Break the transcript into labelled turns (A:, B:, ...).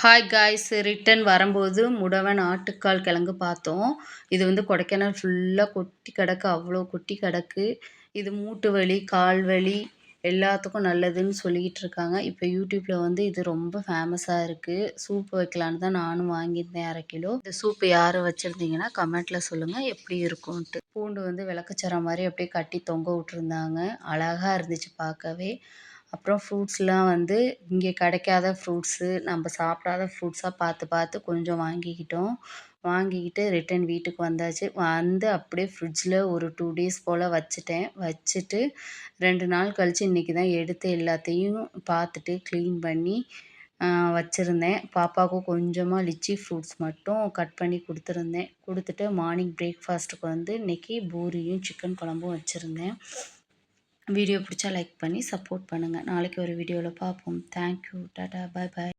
A: Hi guys return வரும்போது முடவன் ஆட்டுக்கால் கிழங்கு பார்த்தோம். இது வந்து கொடைக்கானல் ஃபுல்லாக கொட்டி கிடக்கு, அவ்வளோ கொட்டி கிடக்கு. இது மூட்டு வலி, கால் வலி எல்லாத்துக்கும் நல்லதுன்னு சொல்லிக்கிட்டு இருக்காங்க. இப்போ யூடியூப்பில் வந்து இது ரொம்ப ஃபேமஸாக இருக்குது. சூப் வைக்கலான்னு தான் நானும் வாங்கியிருந்தேன் 1/2 கிலோ. இந்த சூப்பு யார் வச்சுருந்தீங்கன்னா கமெண்ட்டில் சொல்லுங்கள் எப்படி இருக்கும்ன்ட்டு. பூண்டு வந்து விளக்கச்சரம் மாதிரி அப்படியே கட்டி தொங்க விட்டுருந்தாங்க. அழகாக இருந்துச்சு பார்க்கவே. அப்புறம் ஃப்ரூட்ஸ்லாம் வந்து இங்கே கிடைக்காத ஃப்ரூட்ஸு, நம்ம சாப்பிடாத ஃப்ரூட்ஸாக பார்த்து பார்த்து கொஞ்சம் வாங்கிக்கிட்டோம். வாங்கிக்கிட்டு ரிட்டன் வீட்டுக்கு வந்தாச்சு. வந்து அப்படியே ஃப்ரிட்ஜில் ஒரு 2 டேஸ் போல் வச்சுட்டேன். வச்சுட்டு 2 நாள் கழித்து இன்றைக்கி தான் எடுத்து எல்லாத்தையும் பார்த்துட்டு க்ளீன் பண்ணி வச்சுருந்தேன். பாப்பாவுக்கும் கொஞ்சமாக லிச்சி ஃப்ரூட்ஸ் மட்டும் கட் பண்ணி கொடுத்துருந்தேன். கொடுத்துட்டு மார்னிங் பிரேக்ஃபாஸ்ட்டுக்கு வந்து இன்றைக்கி பூரியும் சிக்கன் குழம்பும் வச்சுருந்தேன். வீடியோ பிடிச்சா லைக் பண்ணி சப்போர்ட் பண்ணுங்கள். நாளைக்கு ஒரு வீடியோவில் பார்ப்போம். தேங்க்யூ. டாடா. பாய் பாய்.